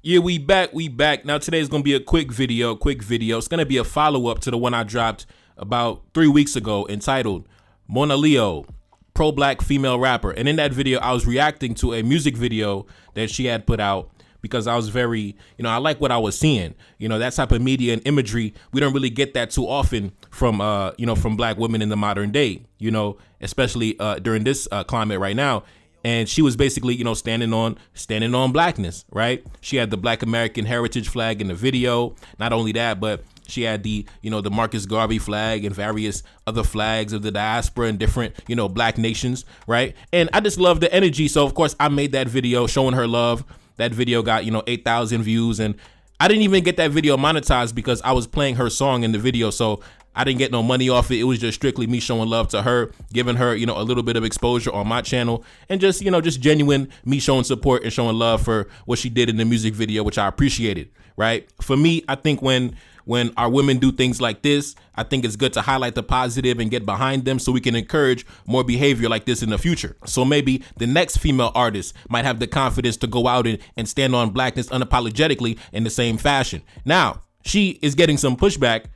Yeah, we back. Now today's gonna be a quick video. It's gonna be a follow-up to the one I dropped about 3 weeks ago entitled Monaleo, pro-black female rapper. And in that video, I was reacting to a music video that she had put out because I was very, I like what I was seeing. That type of media and imagery, we don't really get that too often from, from black women in the modern day, especially during this climate right now. And she was basically, standing on blackness, right? She had the Black American heritage flag in the video. Not only that, but she had the, the Marcus Garvey flag and various other flags of the diaspora and different, black nations, right? And I just love the energy. So, of course, I made that video showing her love. That video got, 8,000 views. And I didn't even get that video monetized because I was playing her song in the video. So I didn't get no money off it. It was just strictly me showing love to her, giving her, a little bit of exposure on my channel, and just, just genuine me showing support and showing love for what she did in the music video, which I appreciated, right? For me, I think when our women do things like this, I think it's good to highlight the positive and get behind them so we can encourage more behavior like this in the future. So maybe the next female artist might have the confidence to go out and stand on blackness unapologetically in the same fashion. Now, she is getting some pushback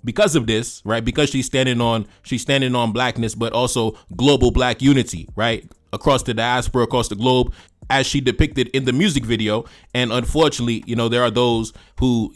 because of this, right? Because she's standing on blackness, but also global black unity, right? Across the diaspora, across the globe, as she depicted in the music video. And unfortunately, there are those who,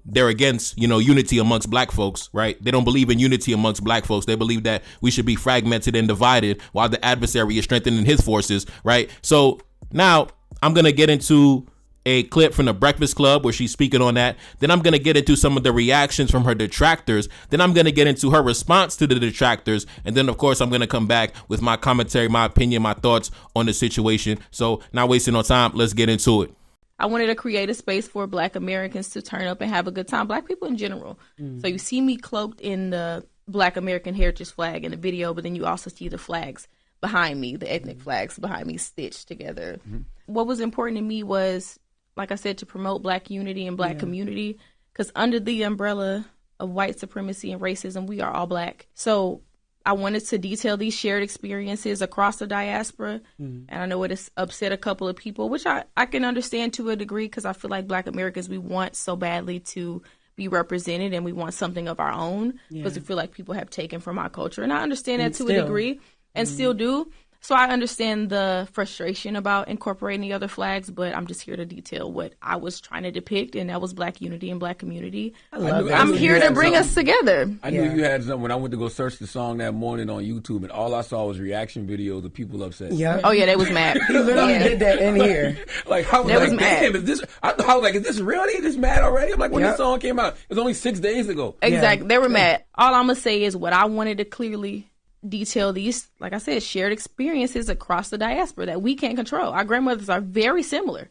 they're against, unity amongst black folks, right? They don't believe in unity amongst black folks. They believe that we should be fragmented and divided while the adversary is strengthening his forces, right? So now I'm going to get into a clip from the Breakfast Club where she's speaking on that. Then I'm going to get into some of the reactions from her detractors. Then I'm going to get into her response to the detractors. And then, of course, I'm going to come back with my commentary, my opinion, my thoughts on the situation. So not wasting no time, let's get into it. I wanted to create a space for Black Americans to turn up and have a good time. Black people in general. So you see me cloaked in the Black American heritage flag in the video, but then you also see the flags behind me, the ethnic flags behind me stitched together. What was important to me was, like I said, to promote black unity and black community, because under the umbrella of white supremacy and racism, we are all black. So I wanted to detail these shared experiences across the diaspora. And I know it has upset a couple of people, which I can understand to a degree, because I feel like Black Americans, we want so badly to be represented and we want something of our own, because we feel like people have taken from our culture. And I understand that to a degree and still do. So I understand the frustration about incorporating the other flags, but I'm just here to detail what I was trying to depict, and that was black unity and black community. I'm here to bring us together. I knew you had something when I went to go search the song that morning on YouTube, and all I saw was reaction videos of people upset. Oh yeah, they was mad. He literally did that in here. Like, I was like, damn, is this? I was like, is this real? They this mad already? I'm like, when this song came out, it was only 6 days ago. Exactly, they were mad. All I'm gonna say is what I wanted to clearly detail these, like I said, shared experiences across the diaspora that we can't control. Our grandmothers are very similar.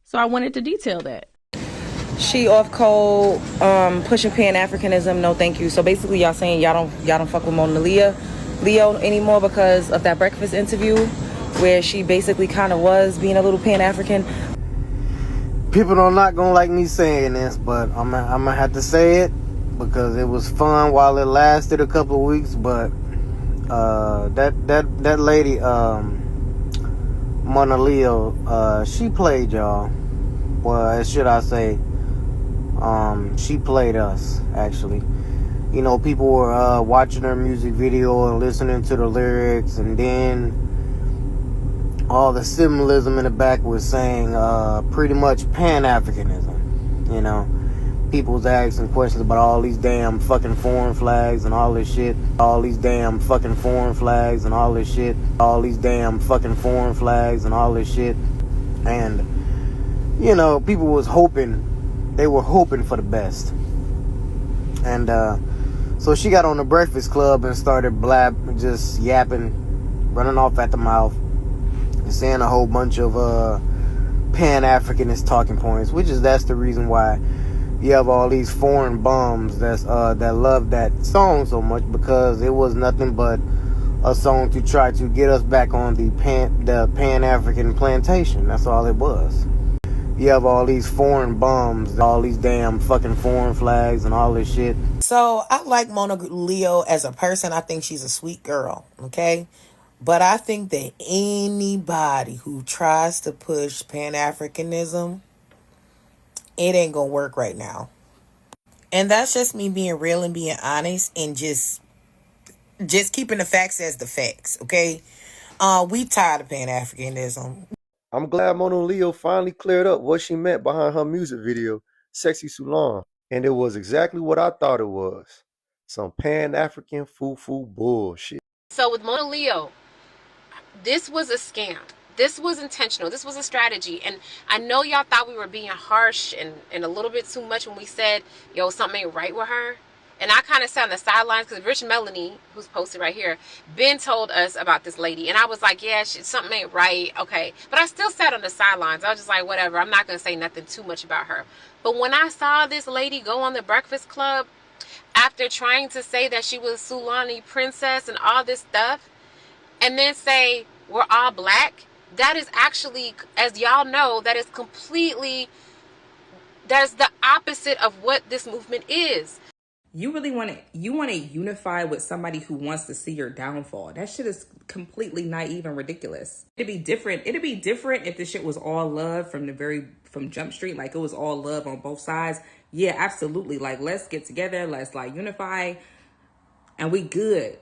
So I wanted to detail that. She off code, pushing Pan-Africanism, no thank you. So basically y'all saying y'all don't fuck with Monaleo anymore because of that Breakfast interview where she basically kind of was being a little Pan-African. People are not gonna like me saying this, but I'm gonna have to say it because it was fun while it lasted a couple of weeks, but that lady, Monaleo, she played y'all. Well, should I say, she played us, actually. People were watching her music video and listening to the lyrics, and then all the symbolism in the back was saying pretty much Pan-Africanism, People was asking questions about all these damn fucking foreign flags and all this shit. All these damn fucking foreign flags and all this shit. All these damn fucking foreign flags and all this shit. And, people was hoping, they were hoping for the best. And so she got on the Breakfast Club and started just yapping, running off at the mouth, and saying a whole bunch of Pan-Africanist talking points, that's the reason why you have all these foreign bums that love that song so much, because it was nothing but a song to try to get us back on the Pan-African plantation. That's all it was. You have all these foreign bums, all these damn fucking foreign flags and all this shit. So I like Monaleo as a person. I think she's a sweet girl, okay? But I think that anybody who tries to push Pan-Africanism it ain't gonna work right now. And that's just me being real and being honest and just keeping the facts as the facts, okay? We tired of Pan-Africanism. I'm glad Monaleo finally cleared up what she meant behind her music video, Sexy Sulan. And it was exactly what I thought it was. Some Pan-African foo-foo bullshit. So with Monaleo, this was a scam. This was intentional. This was a strategy. And I know y'all thought we were being harsh and a little bit too much when we said, yo, something ain't right with her. And I kind of sat on the sidelines because Rich Melanie, who's posted right here, Ben told us about this lady. And I was like, yeah, something ain't right. Okay. But I still sat on the sidelines. I was just like, whatever. I'm not going to say nothing too much about her. But when I saw this lady go on the Breakfast Club after trying to say that she was Sulani princess and all this stuff, and then say we're all black, that is actually, as y'all know, that's the opposite of what this movement is. You really want to unify with somebody who wants to see your downfall. That shit is completely naive and ridiculous. It'd be different if this shit was all love from Jump Street, like it was all love on both sides. Yeah, absolutely. Like, let's get together, let's like unify, and we good.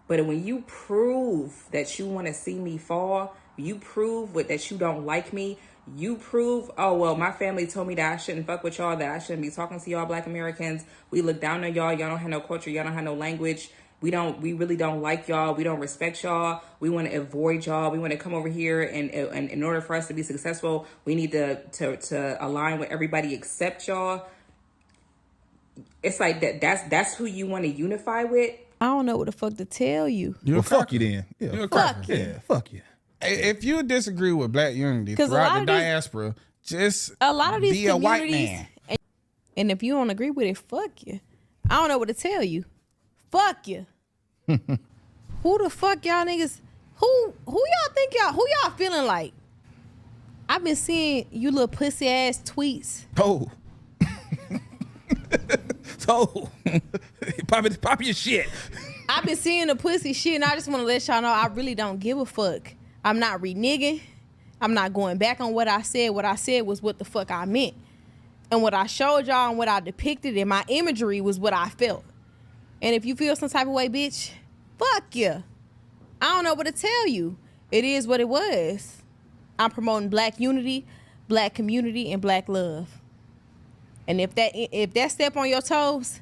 But when you prove that you want to see me fall, you prove that you don't like me, you prove, oh, well, my family told me that I shouldn't fuck with y'all, that I shouldn't be talking to y'all Black Americans. We look down on y'all. Y'all don't have no culture. Y'all don't have no language. We really don't like y'all. We don't respect y'all. We want to avoid y'all. We want to come over here, and in order for us to be successful, we need to align with everybody except y'all. It's like that's who you want to unify with. I don't know what the fuck to tell you. Well, fuck you then. Yeah, You're a cracker. Yeah, fuck you. If you disagree with Black unity throughout the diaspora, just a lot of these be a white man. And if you don't agree with it, fuck you. I don't know what to tell you. Fuck you. Who the fuck y'all niggas? Who y'all feeling like? I've been seeing you little pussy ass tweets. Oh. So pop your shit. I've been seeing the pussy shit, and I just want to let y'all know I really don't give a fuck. I'm not reneging. I'm not going back on what I said. What I said was what the fuck I meant. And what I showed y'all and what I depicted in my imagery was what I felt. And if you feel some type of way, bitch, fuck you. I don't know what to tell you. It is what it was. I'm promoting Black unity, Black community, and Black love. And if that step on your toes,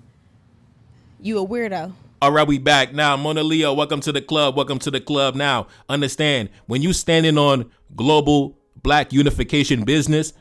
you a weirdo. All right, we back now. Monaleo, welcome to the club. Welcome to the club. Now, understand, when you standing on global Black unification business,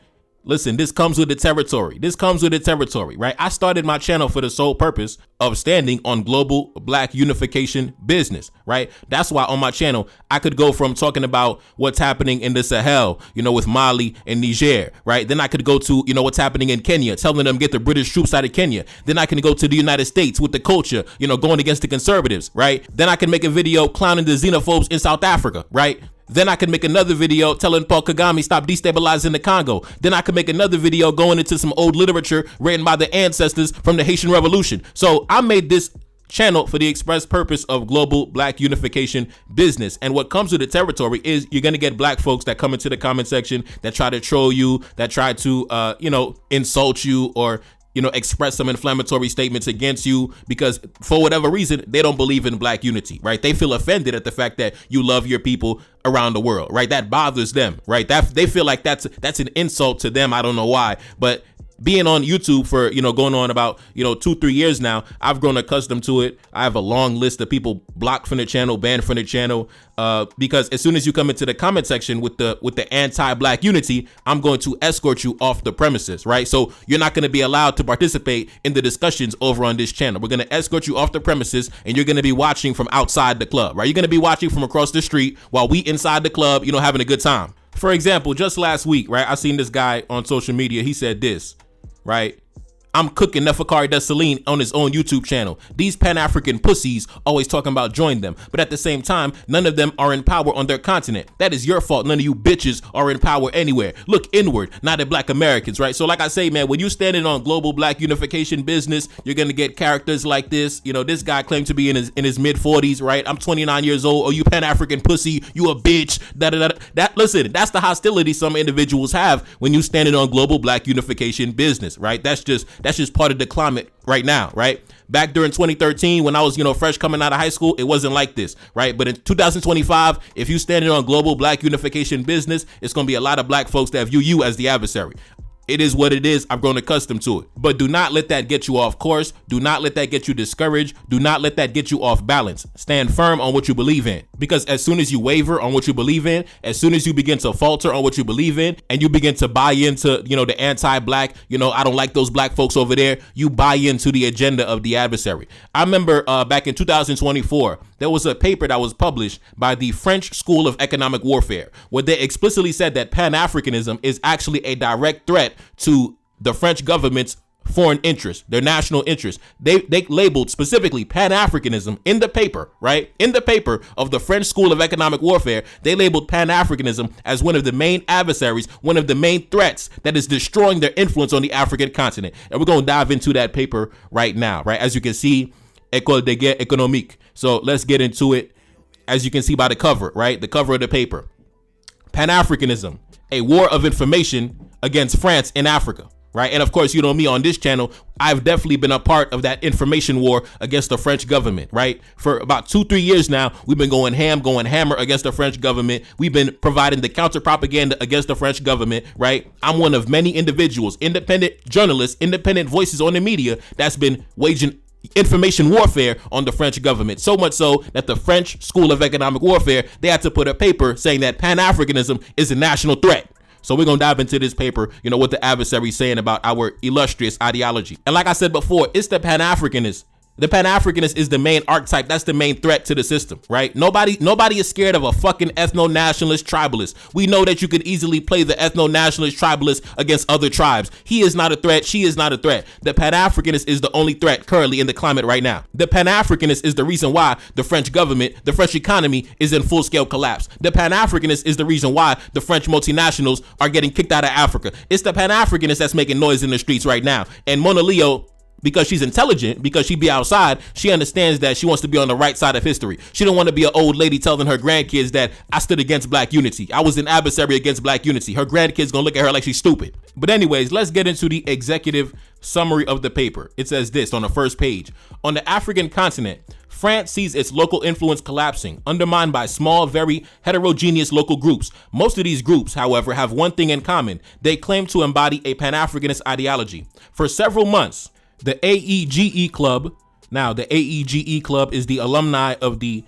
listen, this comes with the territory. This comes with the territory, right? I started my channel for the sole purpose of standing on global Black unification business, right? That's why on my channel, I could go from talking about what's happening in the Sahel, with Mali and Niger, right? Then I could go to, what's happening in Kenya, telling them get the British troops out of Kenya. Then I can go to the United States with the culture, going against the conservatives, right? Then I can make a video clowning the xenophobes in South Africa, right? Then I could make another video telling Paul Kagame stop destabilizing the Congo. Then I could make another video going into some old literature written by the ancestors from the Haitian Revolution. So I made this channel for the express purpose of global Black unification business. And what comes with the territory is you're going to get Black folks that come into the comment section that try to troll you, that try to, insult you, or express some inflammatory statements against you because for whatever reason, they don't believe in Black unity, right? They feel offended at the fact that you love your people around the world, right? That bothers them, right? That they feel like that's an insult to them. I don't know why, but being on YouTube for, going on about, 2-3 years now, I've grown accustomed to it. I have a long list of people blocked from the channel, banned from the channel, because as soon as you come into the comment section with the anti-Black unity, I'm going to escort you off the premises, right? So you're not going to be allowed to participate in the discussions over on this channel. We're going to escort you off the premises, and you're going to be watching from outside the club, right? You're going to be watching from across the street while we inside the club, having a good time. For example, just last week, right, I seen this guy on social media. He said this, right? I'm cooking Neferkari Dessalines on his own YouTube channel. These Pan-African pussies always talking about join them, but at the same time, none of them are in power on their continent. That is your fault. None of you bitches are in power anywhere. Look inward, not at Black Americans, right? So like I say, man, when you standing on global Black unification business, you're gonna get characters like this. You know, this guy claimed to be in his mid 40s, right? I'm 29 years old. Oh, you Pan-African pussy, you a bitch. Listen, that's the hostility some individuals have when you standing on global Black unification business, right? That's just part of the climate right now, right? Back during 2013, when I was, fresh coming out of high school, it wasn't like this, right? But in 2025, if you standing on global Black unification business, it's going to be a lot of Black folks that view you as the adversary. It is what it is. I've grown accustomed to it. But do not let that get you off course. Do not let that get you discouraged. Do not let that get you off balance. Stand firm on what you believe in. Because as soon as you waver on what you believe in, as soon as you begin to falter on what you believe in, and you begin to buy into, the anti-Black, I don't like those Black folks over there, you buy into the agenda of the adversary. I remember back in 2024, there was a paper that was published by the French School of Economic Warfare, where they explicitly said that Pan-Africanism is actually a direct threat to the French government's foreign interests, their national interests. They labeled specifically Pan-Africanism in the paper, right? In the paper of the French School of Economic Warfare, they labeled Pan-Africanism as one of the main adversaries, one of the main threats that is destroying their influence on the African continent. And we're going to dive into that paper right now, right? As you can see, École de Guerre Économique. So let's get into it. As you can see by the cover, right? The cover of the paper. Pan-Africanism, a war of information against France in Africa, right? And of course, me on this channel, I've definitely been a part of that information war against the French government, right? For about 2-3 years now, we've been going hammer against the French government. We've been providing the counter propaganda against the French government, right? I'm one of many individuals, independent journalists, independent voices on the media that's been waging information warfare on the French government. So much so that the French School of Economic Warfare, they had to put a paper saying that Pan-Africanism is a national threat. So we're going to dive into this paper, what the adversary is saying about our illustrious ideology. And like I said before, it's the Pan-Africanist. The Pan-Africanist is the main archetype. That's the main threat to the system, right? Nobody is scared of a fucking ethno-nationalist tribalist. We know that you could easily play the ethno-nationalist tribalist against other tribes. He is not a threat. She is not a threat. The Pan-Africanist is the only threat currently in the climate right now. The Pan-Africanist is the reason why the French government, the French economy is in full-scale collapse. The Pan-Africanist is the reason why the French multinationals are getting kicked out of Africa. It's the Pan-Africanist that's making noise in the streets right now. And Monaleo, because she's intelligent, because she be outside, she understands that she wants to be on the right side of history. She don't want to be an old lady telling her grandkids that I stood against Black unity. I was an adversary against Black unity. Her grandkids gonna look at her like she's stupid. But anyways, let's get into the executive summary of the paper. It says this on the first page. On the African continent, France sees its local influence collapsing, undermined by small, very heterogeneous local groups. Most of these groups, however, have one thing in common. They claim to embody a Pan-Africanist ideology. For several months, the AEGE Club, now the AEGE Club is the alumni of the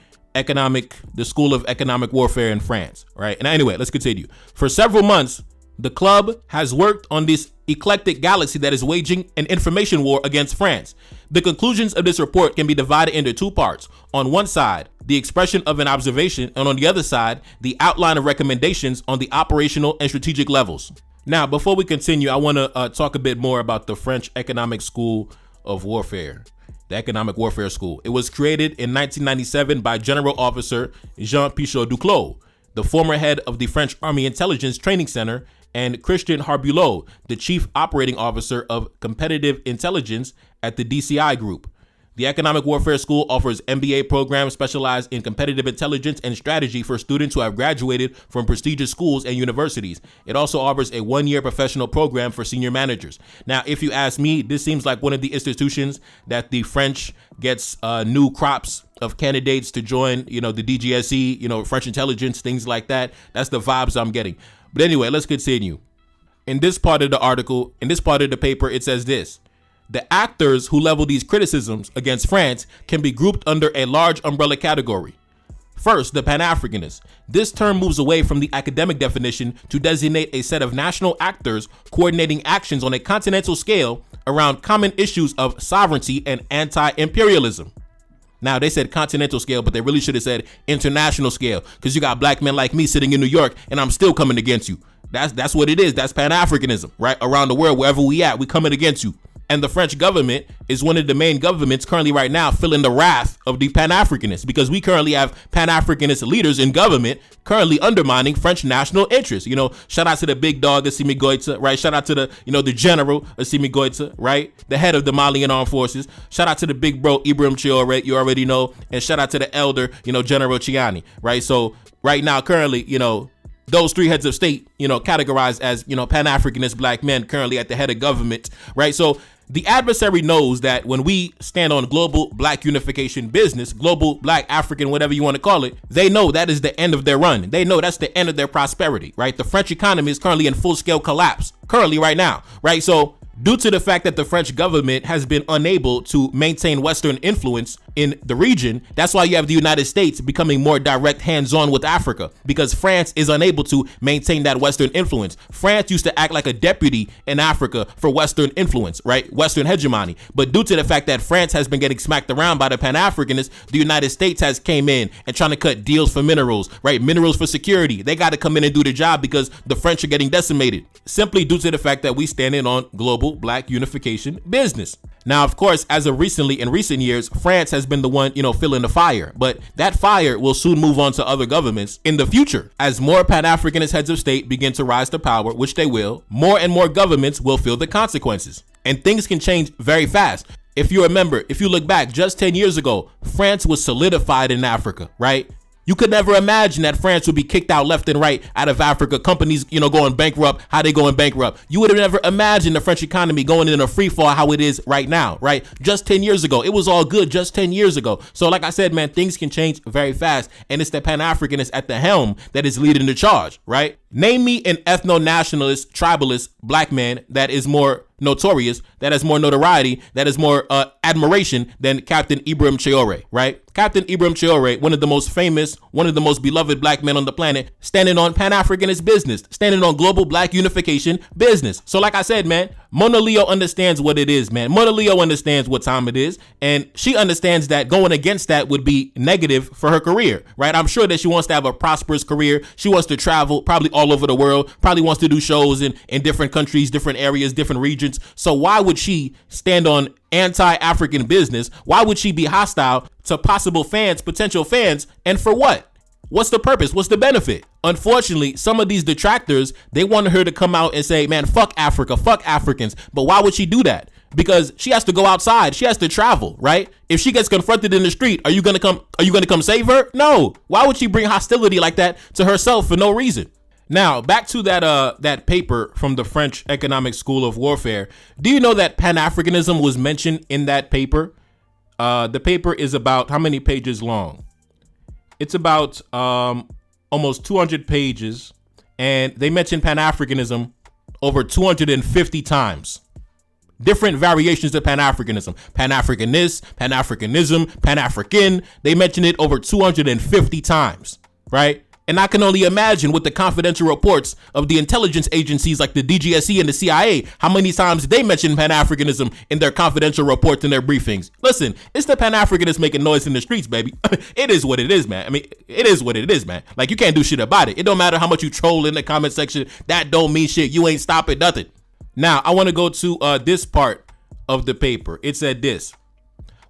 School of Economic Warfare in France, right? And anyway, let's continue. For several months, the club has worked on this eclectic galaxy that is waging an information war against France. The conclusions of this report can be divided into two parts. On one side, the expression of an observation, and on the other side, the outline of recommendations on the operational and strategic levels. Now, before we continue, I want to talk a bit more about the French Economic School of Warfare, the Economic Warfare School. It was created in 1997 by General Officer Jean Pichot Duclos, the former head of the French Army Intelligence Training Center, and Christian Harbulot, the Chief Operating Officer of Competitive Intelligence at the DCI Group. The Economic Warfare School offers MBA programs specialized in competitive intelligence and strategy for students who have graduated from prestigious schools and universities. It also offers a one-year professional program for senior managers. Now, if you ask me, this seems like one of the institutions that the French gets new crops of candidates to join, the DGSE, French intelligence, things like that. That's the vibes I'm getting. But anyway, let's continue. In this part of the article, in this part of the paper, it says this. The actors who level these criticisms against France can be grouped under a large umbrella category. First, the Pan-Africanists. This term moves away from the academic definition to designate a set of national actors coordinating actions on a continental scale around common issues of sovereignty and anti-imperialism. Now, they said continental scale, but they really should have said international scale, because you got Black men like me sitting in New York and I'm still coming against you. That's what it is. That's Pan-Africanism, right? Around the world, wherever we at, we coming against you. And the French government is one of the main governments currently right now feeling the wrath of the Pan-Africanists, because we currently have Pan-Africanist leaders in government currently undermining French national interests. You know, shout out to the big dog, Assimi Goïta, right? Shout out to the, the general, Assimi Goïta, right? The head of the Malian armed forces. Shout out to the big bro, Ibrahim Traoré, you already know. And shout out to the elder, General Chiani, right? So right now, currently, those three heads of state, categorized as, Pan-Africanist black men currently at the head of government, right? So the adversary knows that when we stand on global black unification business, global black African, whatever you want to call it, they know that is the end of their run. They know that's the end of their prosperity, right? The French economy is currently in full scale collapse, currently right now, right? So due to the fact that the French government has been unable to maintain Western influence in the region, that's why you have the United States becoming more direct hands-on with Africa, because France is unable to maintain that Western influence. France used to act like a deputy in Africa for Western influence, right? Western hegemony. But due to the fact that France has been getting smacked around by the Pan-Africanists, the United States has came in and trying to cut deals for minerals, right? Minerals for security. They got to come in and do the job because the French are getting decimated, simply due to the fact that we stand in on global black unification business. Now, of course, as of recently, in recent years, France has been the one, filling the fire, but that fire will soon move on to other governments in the future. As more Pan-Africanist heads of state begin to rise to power, which they will, more and more governments will feel the consequences, and things can change very fast. If you remember, if you look back just 10 years ago, France was solidified in Africa, right? You could never imagine that France would be kicked out left and right out of Africa. Companies, going bankrupt, how they going bankrupt. You would have never imagined the French economy going in a free fall how it is right now, right? Just 10 years ago. It was all good just 10 years ago. So like I said, man, things can change very fast. And it's the Pan-Africanist at the helm that is leading the charge, right? Name me an ethno-nationalist, tribalist black man that is more notorious, that has more notoriety, that has more admiration than Captain Ibrahim Traoré, right? Captain Ibrahim Traoré, one of the most famous, one of the most beloved black men on the planet, standing on Pan-Africanist business, standing on global black unification business. So like I said, man, Monaleo understands what it is, man. Monaleo understands what time it is, and she understands that going against that would be negative for her career, right? I'm sure that she wants to have a prosperous career. She wants to travel probably all over the world, probably wants to do shows in different countries, different areas, different regions. So why would she stand on anti-African business? Why would she be hostile to possible fans, potential fans? And for what? What's the purpose? What's the benefit? Unfortunately, some of these detractors, they wanted her to come out and say, man, fuck Africa, fuck Africans. But why would she do that? Because she has to go outside. She has to travel, right? If she gets confronted in the street, are you going to come save her? No. Why would she bring hostility like that to herself for no reason? Now, back to that paper from the French Economic School of Warfare. Do you know that Pan-Africanism was mentioned in that paper? The paper is about how many pages long? It's about almost 200 pages, and they mention Pan-Africanism over 250 times. Different variations of Pan-Africanism. Pan-Africanist, Pan-Africanism, Pan-African. They mention it over 250 times, right? And I can only imagine with the confidential reports of the intelligence agencies like the DGSE and the CIA, how many times they mention Pan-Africanism in their confidential reports and their briefings. Listen, it's the Pan-Africanists making noise in the streets, baby. It is what it is, man. I mean, it is what it is, man. Like, you can't do shit about it. It don't matter how much you troll in the comment section. That don't mean shit. You ain't stopping nothing. Now, I want to go to this part of the paper. It said this.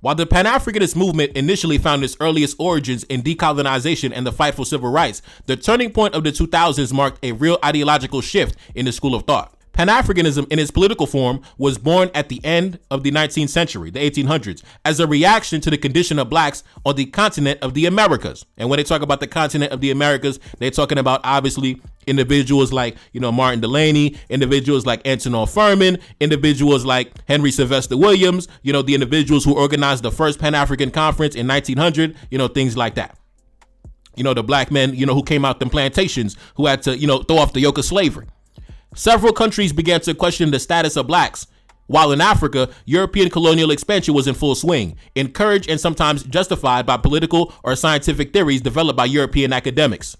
While the Pan-Africanist movement initially found its earliest origins in decolonization and the fight for civil rights, the turning point of the 2000s marked a real ideological shift in the school of thought. Pan-Africanism in its political form was born at the end of the 19th century, the 1800s, as a reaction to the condition of blacks on the continent of the Americas. And when they talk about the continent of the Americas, they're talking about obviously individuals like, Martin Delany, individuals like Antonin Furman, individuals like Henry Sylvester Williams, the individuals who organized the first Pan-African conference in 1900, things like that. The black men, who came out them plantations, who had to, throw off the yoke of slavery. Several countries began to question the status of blacks, while in Africa, European colonial expansion was in full swing, encouraged and sometimes justified by political or scientific theories developed by European academics.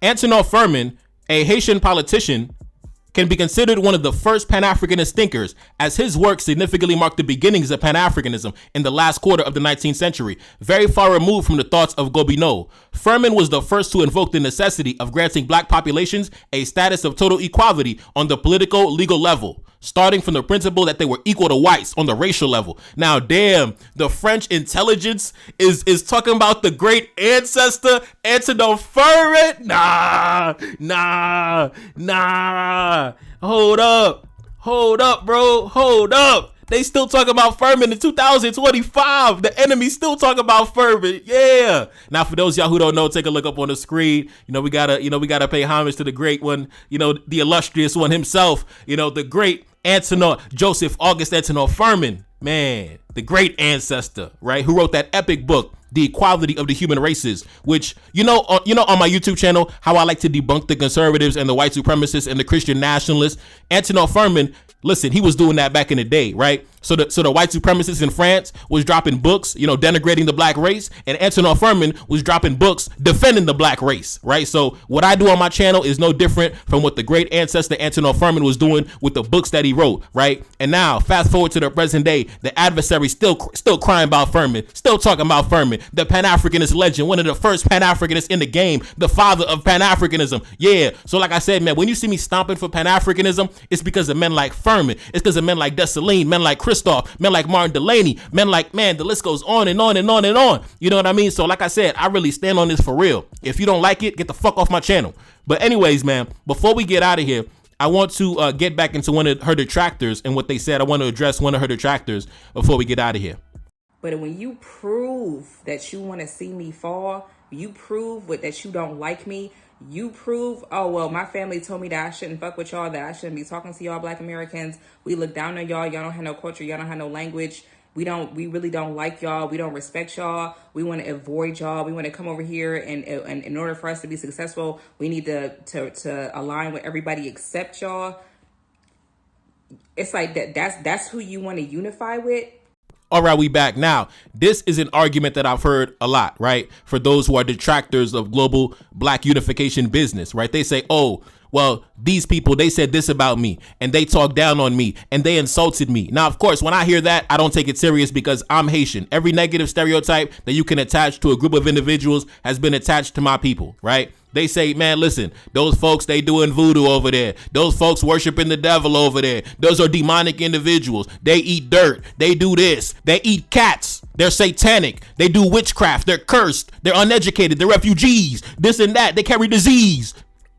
Antonin Furman, a Haitian politician, can be considered one of the first Pan-Africanist thinkers, as his work significantly marked the beginnings of Pan-Africanism in the last quarter of the 19th century, very far removed from the thoughts of Gobineau. Furman was the first to invoke the necessity of granting black populations a status of total equality on the political, legal level. starting from the principle that they were equal to whites on the racial level. Now, damn, the French intelligence is talking about the great ancestor Antonin Furman. Nah. Hold up, bro. Hold up. They still talking about Furman in 2025. The enemy still talking about Furman. Yeah. Now, for those of y'all who don't know, take a look up on the screen. We gotta pay homage to the great one, the illustrious one himself, the great Antonin Joseph August Antonin Furman. Man, the great ancestor, right? Who wrote that epic book, The Equality of the Human Races, which, on my YouTube channel, how I like to debunk the conservatives and the white supremacists and the Christian nationalists. Antonin Furman, listen, he was doing that back in the day, right? So the white supremacists in France was dropping books, denigrating the black race, and Antonin Furman was dropping books defending the black race, right? So what I do on my channel is no different from what the great ancestor Antonin Furman was doing with the books that he wrote, right? And now, fast forward to the present day, the adversary still crying about Furman, still talking about Furman, the Pan-Africanist legend, one of the first Pan-Africanists in the game, the father of Pan-Africanism. Yeah. So like I said, man, when you see me stomping for Pan-Africanism, it's because of men like Furman. It's because of men like Dessalines, men like Christoph, men like Martin Delaney, men like, man, the list goes on and on and on and on. You know what I mean? So like I said, I really stand on this for real. If you don't like it, get the fuck off my channel. But anyways, man, before we get out of here, I want to get back into one of her detractors and what they said. I want to address one of her detractors before we get out of here. But when you prove that you want to see me fall, you prove that you don't like me, you prove, oh, well, my family told me that I shouldn't fuck with y'all, that I shouldn't be talking to y'all black Americans. We look down on y'all. Y'all don't have no culture. Y'all don't have no language. We really don't like y'all. We don't respect y'all. We want to avoid y'all. We want to come over here, and in order for us to be successful, we need to align with everybody except y'all. It's like that's who you want to unify with. All right, we back. Now, this is an argument that I've heard a lot, right? For those who are detractors of global black unification business, right? They say, oh, well, these people, they said this about me and they talked down on me and they insulted me. Now, of course, when I hear that, I don't take it serious because I'm Haitian. Every negative stereotype that you can attach to a group of individuals has been attached to my people, right? They say, man, listen, those folks, they doing voodoo over there. Those folks worshiping the devil over there. Those are demonic individuals. They eat dirt. They do this. They eat cats. They're satanic. They do witchcraft. They're cursed. They're uneducated. They're refugees. This and that. They carry disease.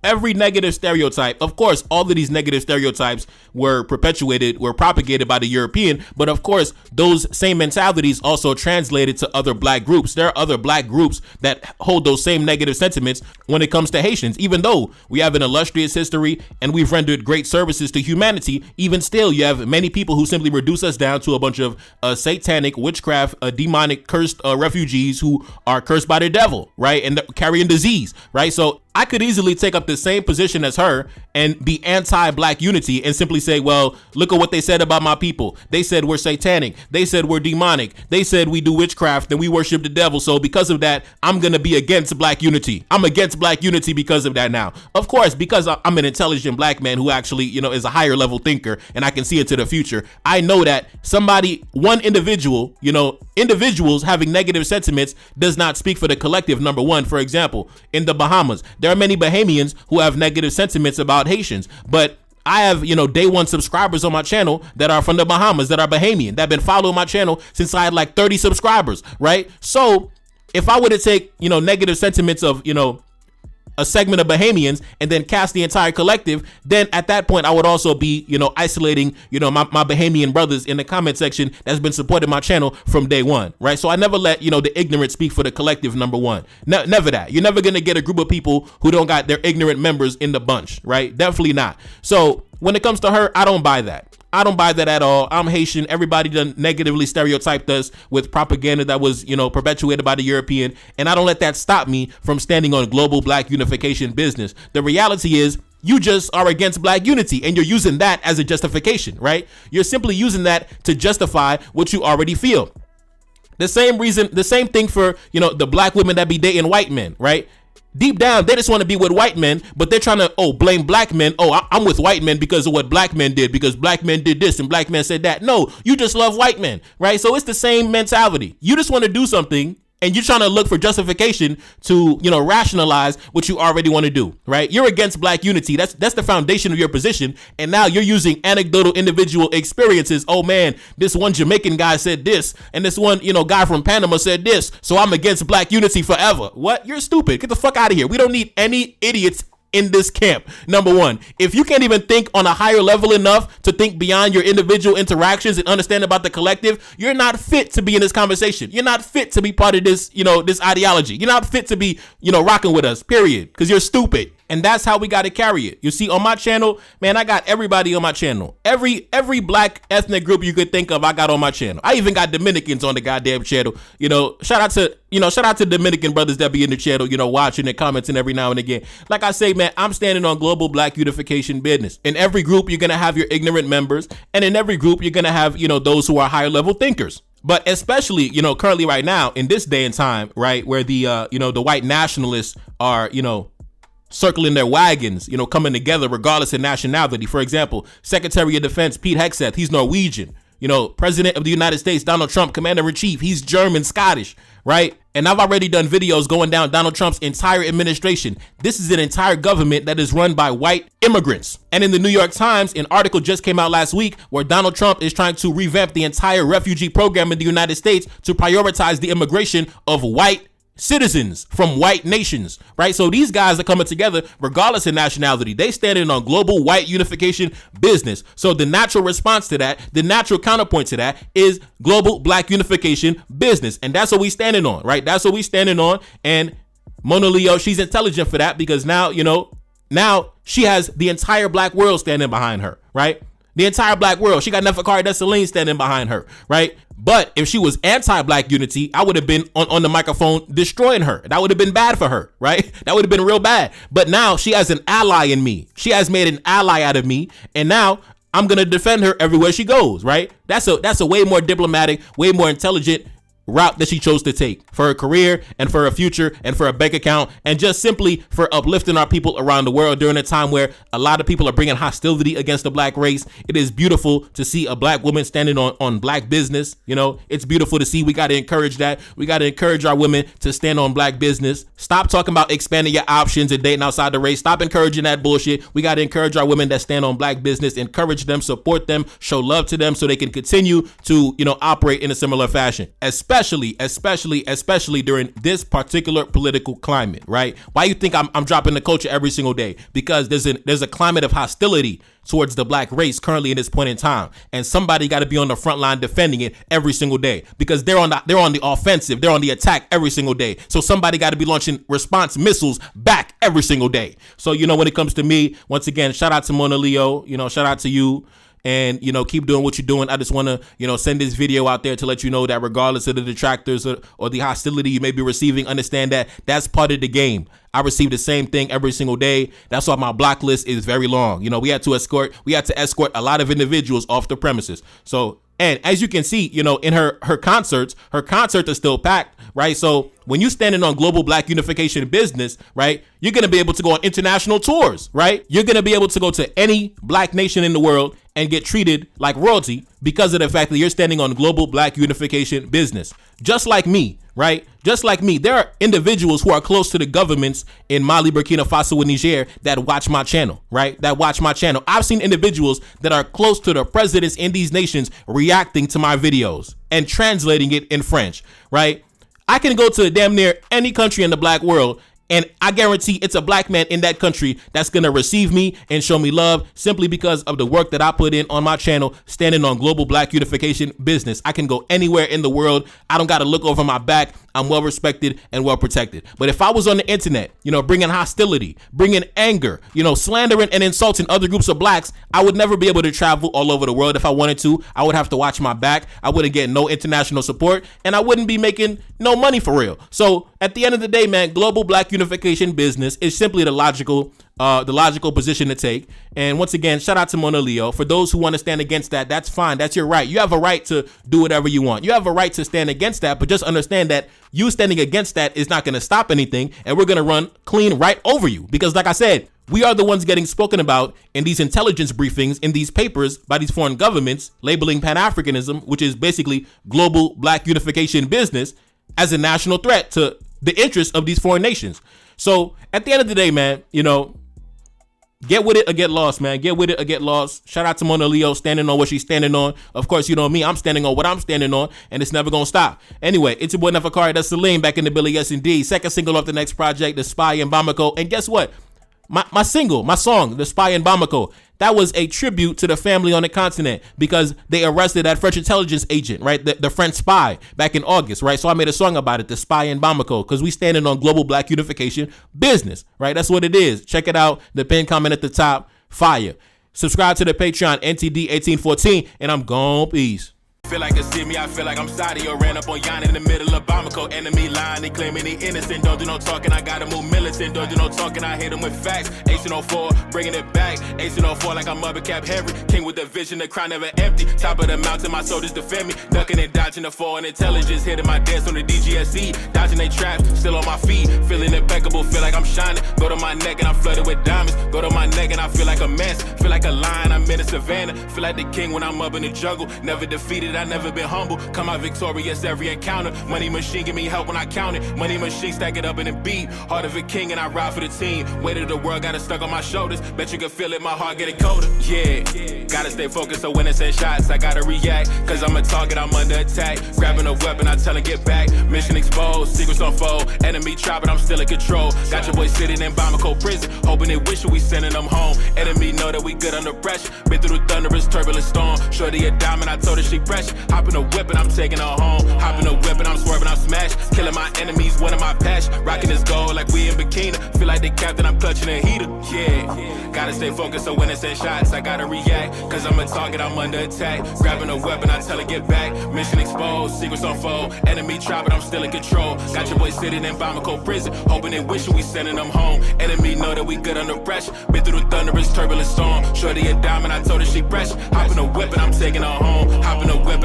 Every negative stereotype, of course, all of these negative stereotypes were propagated by the European, but of course, those same mentalities also translated to other black groups. There are other black groups that hold those same negative sentiments when it comes to Haitians. Even though we have an illustrious history and we've rendered great services to humanity, even still, you have many people who simply reduce us down to a bunch of satanic, witchcraft, demonic, cursed refugees who are cursed by the devil, right? And carrying disease, right? So I could easily take up the same position as her and be anti-black unity and simply say, well, look at what they said about my people. They said we're satanic. They said we're demonic. They said we do witchcraft and we worship the devil. So because of that, I'm going to be against black unity. I'm against black unity because of that now. Of course, because I'm an intelligent black man who actually, is a higher level thinker and I can see into the future. I know that one individual, individuals having negative sentiments does not speak for the collective. Number one, for example, in the Bahamas, there are many Bahamians who have negative sentiments about Haitians, but I have, day one subscribers on my channel that are from the Bahamas, that are Bahamian, that have been following my channel since I had like 30 subscribers, right? So if I were to take, negative sentiments of, a segment of Bahamians and then cast the entire collective, then at that point I would also be, isolating, my Bahamian brothers in the comment section that's been supporting my channel from day one, right? So I never let, the ignorant speak for the collective, number one. Never that. You're never going to get a group of people who don't got their ignorant members in the bunch, right? Definitely not. So when it comes to her, I don't buy that. I don't buy that at all. I'm Haitian. Everybody done negatively stereotyped us with propaganda that was, perpetuated by the European. And I don't let that stop me from standing on global black unification business. The reality is you just are against black unity and you're using that as a justification, right? You're simply using that to justify what you already feel. The same thing for, the black women that be dating white men, right? Deep down, they just want to be with white men, but they're trying to, blame black men. I'm with white men because of what black men did, because black men did this and black men said that. No, you just love white men, right? So it's the same mentality. You just want to do something And you're trying to look for justification to, rationalize what you already want to do, right? You're against black unity. That's the foundation of your position. And now you're using anecdotal individual experiences. Oh man, this one Jamaican guy said this, and this one, guy from Panama said this. So I'm against black unity forever. What? You're stupid. Get the fuck out of here. We don't need any idiots in this camp. Number one, if you can't even think on a higher level enough to think beyond your individual interactions and understand about the collective, you're not fit to be in this conversation. You're not fit to be part of this, this ideology. You're not fit to be, rocking with us, period. Because you're stupid. And that's how we got to carry it. You see, on my channel, man, I got everybody on my channel. Every black ethnic group you could think of, I got on my channel. I even got Dominicans on the goddamn channel. Shout out to Dominican brothers that be in the channel, watching and commenting every now and again. Like I say, man, I'm standing on global black unification business. In every group, you're going to have your ignorant members. And in every group, you're going to have, those who are higher level thinkers. But especially, currently right now, in this day and time, right, where the white nationalists are, circling their wagons, coming together regardless of nationality. For example, Secretary of Defense Pete Hegseth, he's Norwegian. President of the United States, Donald Trump, Commander-in-Chief, he's German, Scottish, right? And I've already done videos going down Donald Trump's entire administration. This is an entire government that is run by white immigrants. And in the New York Times, an article just came out last week where Donald Trump is trying to revamp the entire refugee program in the United States to prioritize the immigration of white citizens from white nations, right? So these guys are coming together regardless of nationality. They standing on global white unification business. So the natural response to that, the natural counterpoint to that is global black unification business. And that's what we standing on, right? That's what we standing on. And Monaleo, she's intelligent for that because now, now she has the entire black world standing behind her, right? The entire black world. She got Neferkari Dessalines standing behind her, right? But if she was anti-black unity, I would have been on the microphone destroying her. That would have been bad for her, right? That would have been real bad. But now she has an ally in me. She has made an ally out of me. And now I'm going to defend her everywhere she goes, right? That's a way more diplomatic, way more intelligent route that she chose to take for her career and for her future and for her bank account and just simply for uplifting our people around the world during a time where a lot of people are bringing hostility against the black race. It is beautiful to see a black woman standing on black business. It's beautiful to see. We got to encourage that. We got to encourage our women to stand on black business. Stop talking about expanding your options and dating outside the race. Stop encouraging that bullshit. We got to encourage our women that stand on black business, encourage them, support them, show love to them so they can continue to, operate in a similar fashion, especially during this particular political climate, right? Why you think I'm dropping the culture every single day? Because there's a climate of hostility towards the black race currently in this point in time, and somebody got to be on the front line defending it every single day because they're on the offensive, they're on the attack every single day. So somebody got to be launching response missiles back every single day. So when it comes to me, once again, shout out to Monaleo, shout out to you. And, keep doing what you're doing. I just want to, send this video out there to let you know that regardless of the detractors or the hostility you may be receiving, understand that that's part of the game. I receive the same thing every single day. That's why my block list is very long. We had to escort a lot of individuals off the premises. So, and as you can see, in her concerts are still packed, right? So when you standing on global black unification business, right, you're going to be able to go on international tours, right? You're going to be able to go to any black nation in the world and get treated like royalty because of the fact that you're standing on global black unification business. Just like me, right? Just like me, there are individuals who are close to the governments in Mali, Burkina Faso, and Niger that watch my channel, right? That watch my channel. I've seen individuals that are close to the presidents in these nations reacting to my videos and translating it in French, right? I can go to damn near any country in the black world, and I guarantee it's a black man in that country that's going to receive me and show me love simply because of the work that I put in on my channel, standing on global black unification business. I can go anywhere in the world. I don't got to look over my back. I'm well respected and well protected. But if I was on the internet, bringing hostility, bringing anger, slandering and insulting other groups of blacks, I would never be able to travel all over the world. If I wanted to, I would have to watch my back. I wouldn't get no international support, and I wouldn't be making no money for real. So at the end of the day, man, global black unification business is simply the logical position to take. And once again, shout out to Monaleo. For those who want to stand against that, that's fine. That's your right. You have a right to do whatever you want. You have a right to stand against that, but just understand that you standing against that is not going to stop anything, and we're going to run clean right over you. Because like I said, we are the ones getting spoken about in these intelligence briefings, in these papers by these foreign governments labeling Pan-Africanism, which is basically global black unification business. as a national threat to the interests of these foreign nations. So at the end of the day, man, you know, get with it or get lost, man. Get with it or get lost. Shout out to Monaleo standing on what she's standing on. Of course, you know me. I'm standing on what I'm standing on, and it's never going to stop. Anyway, it's your boy Nefakari. That's Salim back in the Billy S and D. Second single off the next project, The Spy in Bamako. And guess what? My song, The Spy in Bamako, that was a tribute to the family on the continent because they arrested that French intelligence agent, right? The French spy back in August, right? So I made a song about it, The Spy in Bamako, because we standing on global black unification business, right? That's what it is. Check it out. The pin comment at the top, fire. Subscribe to the Patreon, NTD1814, and I'm gone. Peace. Feel like it's see me, I feel like I'm Saudi or ran up on Yan in the middle of Bamako. Enemy line, they claiming they innocent. Don't do no talking, I gotta move militant. Don't do no talking, I hit them with facts. 1804, bringing it back. 1804 like I'm Mother Cap Henry. King with the vision, the crown never empty. Top of the mountain, my soldiers defend me. Ducking and dodging the foreign intelligence. Hitting my dance on the DGSE. Dodging they traps, still on my feet. Feeling impeccable, feel like I'm shining. Go to my neck and I'm flooded with diamonds. Go to my neck and I feel like a mess. Feel like a lion, I'm in the savannah. Feel like the king when I'm up in the jungle. Never defeated, I never been humble. Come out victorious every encounter. Money machine give me help when I count it. Money machine stack it up in a beat. Heart of a king and I ride for the team. Weight of the world got it stuck on my shoulders. Bet you can feel it, my heart get it colder. Yeah, gotta stay focused so when it's in shots I gotta react. Cause I'm a target, I'm under attack. Grabbing a weapon, I tell her get back. Mission exposed, secrets unfold. Enemy try but I'm still in control. Got your boy sitting in Bamako prison. Hoping they wish we sending them home. Enemy know that we good under pressure. Been through the thunderous turbulent storm. Shorty a diamond, I told her she pressure. Hop in a whip and I'm taking her home. Hop in a whip and I'm swerving, I'm smashed. Killing my enemies, one of my passion. Rocking this gold like we in bikini. Feel like the captain, I'm clutching a heater. Yeah, gotta stay focused so when it's in shots I gotta react. Cause I'm a target, I'm under attack. Grabbing a weapon, I tell her get back. Mission exposed, secrets unfold. Enemy try but I'm still in control. Got your boy sitting in Bamako prison. Hoping and wishing we sending them home. Enemy know that we good under pressure. Been through the thunderous turbulent storm. Shorty a diamond, I told her she pressure. Hop in a whip and I'm taking her home. Hop in a whip